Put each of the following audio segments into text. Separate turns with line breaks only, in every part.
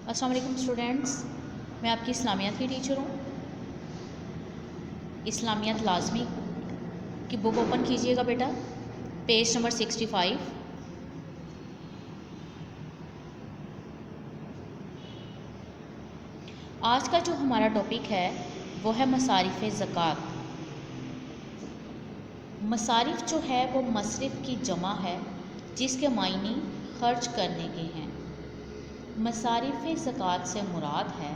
السلام علیکم اسٹوڈینٹس، میں آپ کی اسلامیات کی ٹیچر ہوں۔ اسلامیات لازمی کی بک اوپن کیجئے گا بیٹا، پیج نمبر 65۔ آج کا جو ہمارا ٹاپک ہے وہ ہے مصارف زکوٰۃ۔ مصارف جو ہے وہ مصرف کی جمع ہے جس کے معنی خرچ کرنے کے ہیں۔ مصارف زکوٰۃ سے مراد ہے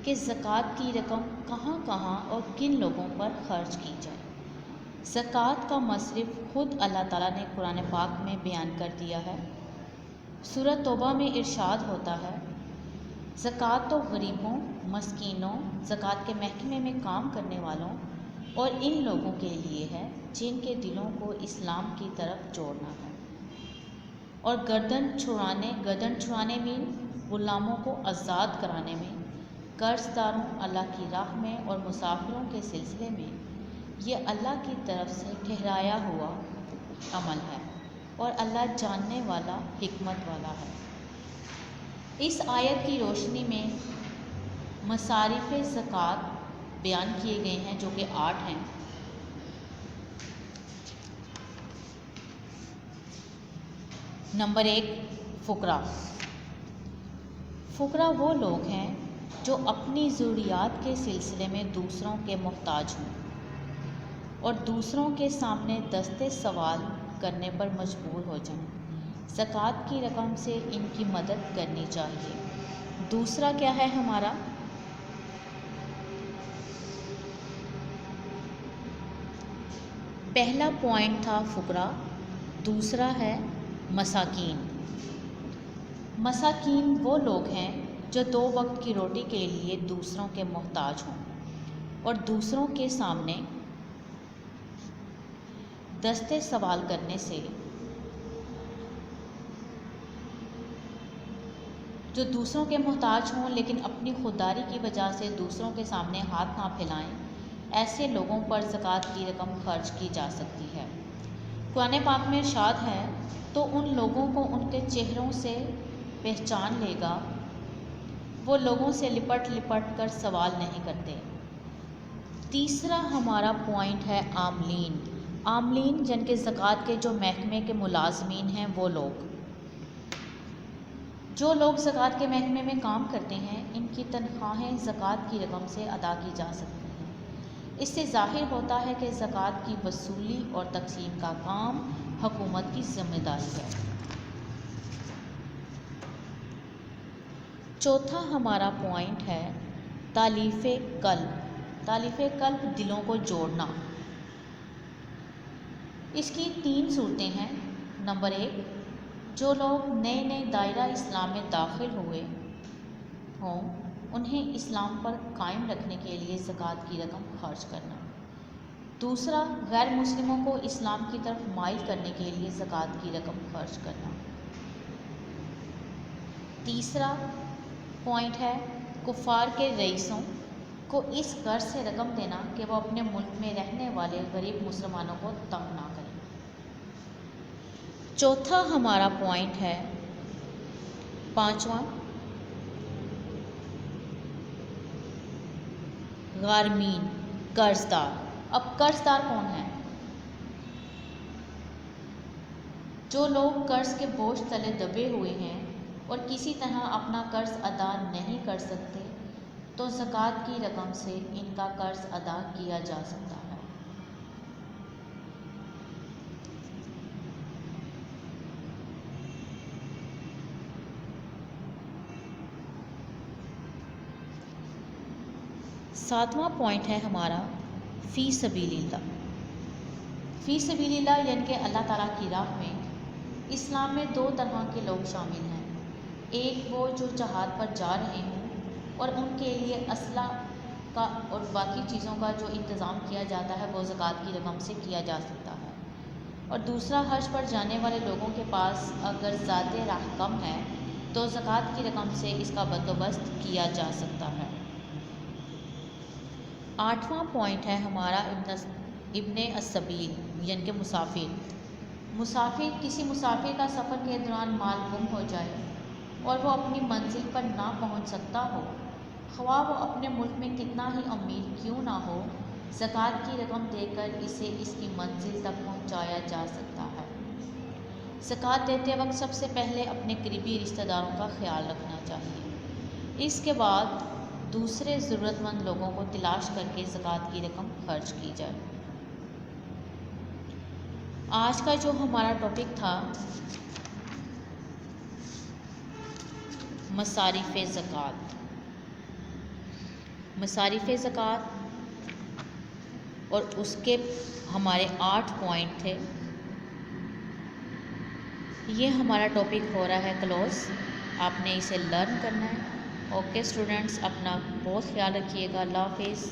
کہ زکوٰۃ کی رقم کہاں کہاں اور کن لوگوں پر خرچ کی جائے۔ زکوٰۃ کا مصرف خود اللہ تعالیٰ نے قرآن پاک میں بیان کر دیا ہے۔ سورۃ توبہ میں ارشاد ہوتا ہے، زکوٰۃ تو غریبوں، مسکینوں، زکوٰۃ کے محکمے میں کام کرنے والوں اور ان لوگوں کے لیے ہے جن کے دلوں کو اسلام کی طرف جوڑنا ہے، اور گردن چھڑانے میں، غلاموں کو آزاد کرانے میں، قرض داروں اللہ کی راہ میں اور مسافروں کے سلسلے میں، یہ اللہ کی طرف سے ٹھہرایا ہوا عمل ہے اور اللہ جاننے والا، حکمت والا ہے۔ اس آیت کی روشنی میں مصارف زکوٰۃ بیان کیے گئے ہیں جو کہ 8 ہیں۔ نمبر 1، فقراء۔ فقراء وہ لوگ ہیں جو اپنی ضروریات کے سلسلے میں دوسروں کے محتاج ہوں اور دوسروں کے سامنے دست سوال کرنے پر مجبور ہو جائیں۔ زکوٰۃ کی رقم سے ان کی مدد کرنی چاہیے۔ دوسرا کیا ہے ہمارا؟ پہلا پوائنٹ تھا فقراء، دوسرا ہے مساکین۔ مساکین وہ لوگ ہیں جو 2 وقت کی روٹی کے لیے دوسروں کے محتاج ہوں اور دوسروں کے سامنے دست سوال کرنے سے، جو دوسروں کے محتاج ہوں لیکن اپنی خودداری کی وجہ سے دوسروں کے سامنے ہاتھ نہ پھیلائیں، ایسے لوگوں پر زکوٰۃ کی رقم خرچ کی جا سکتی ہے۔ قرآن پاک میں ارشاد ہے، تو ان لوگوں کو ان کے چہروں سے پہچان لے گا، وہ لوگوں سے لپٹ کر سوال نہیں کرتے۔ تیسرا ہمارا پوائنٹ ہے عاملین۔ عاملین جن کے زکوٰۃ کے جو محکمے کے ملازمین ہیں، وہ لوگ زکوٰۃ کے محکمے میں کام کرتے ہیں، ان کی تنخواہیں زکوٰۃ کی رقم سے ادا کی جا سکتی ہیں۔ اس سے ظاہر ہوتا ہے کہ زکوٰۃ کی وصولی اور تقسیم کا کام حکومت کی ذمہ داری ہے۔ چوتھا ہمارا پوائنٹ ہے تالیف قلب۔ تالیف قلب دلوں کو جوڑنا۔ اس کی 3 صورتیں ہیں۔ نمبر 1، جو لوگ نئے دائرہ اسلام میں داخل ہوئے ہوں، انہیں اسلام پر قائم رکھنے کے لیے زکوٰۃ کی رقم خرچ کرنا۔ دوسرا، غیر مسلموں کو اسلام کی طرف مائل کرنے کے لیے زکوٰۃ کی رقم خرچ کرنا۔ تیسرا پوائنٹ ہے کفار کے رئیسوں کو اس غرض سے رقم دینا کہ وہ اپنے ملک میں رہنے والے غریب مسلمانوں کو تنگ نہ کریں۔ چوتھا ہمارا پوائنٹ ہے 5واں، غارمین، قرض دار۔ اب قرض دار کون ہیں؟ جو لوگ قرض کے بوجھ تلے دبے ہوئے ہیں اور کسی طرح اپنا قرض ادا نہیں کر سکتے، تو زکوٰۃ کی رقم سے ان کا قرض ادا کیا جا سکتا ہے۔ ساتواں پوائنٹ ہے ہمارا فی سبیل اللہ۔ فی سبیل اللہ یعنی کہ اللہ تعالیٰ کی راہ میں اسلام میں 2 طرح کے لوگ شامل ہیں۔ ایک وہ جو جہاد پر جا رہے ہوں اور ان کے لیے اسلحہ کا اور باقی چیزوں کا جو انتظام کیا جاتا ہے وہ زکوٰۃ کی رقم سے کیا جا سکتا ہے، اور دوسرا حج پر جانے والے لوگوں کے پاس اگر ذات راہ کم ہے تو زکوٰۃ کی رقم سے اس کا بندوبست کیا جا سکتا ہے۔ 8واں پوائنٹ ہے ہمارا ابن السبیل یعنی کہ مسافر۔ کسی مسافر کا سفر کے دوران مال گم ہو جائے اور وہ اپنی منزل پر نہ پہنچ سکتا ہو، خواہ وہ اپنے ملک میں کتنا ہی امیر کیوں نہ ہو، زکوٰۃ کی رقم دے کر اسے اس کی منزل تک پہنچایا جا سکتا ہے۔ زکوٰۃ دیتے وقت سب سے پہلے اپنے قریبی رشتہ داروں کا خیال رکھنا چاہیے، اس کے بعد دوسرے ضرورت مند لوگوں کو تلاش کر کے زکوٰۃ کی رقم خرچ کی جائے۔ آج کا جو ہمارا ٹاپک تھا مصارف زکوٰۃ، مصارف زکوٰۃ، اور اس کے ہمارے 8 پوائنٹ تھے۔ یہ ہمارا ٹاپک ہو رہا ہے کلوز، آپ نے اسے لرن کرنا ہے۔ اوکے اسٹوڈنٹس، اپنا بہت خیال رکھیے گا۔ اللہ حافظ۔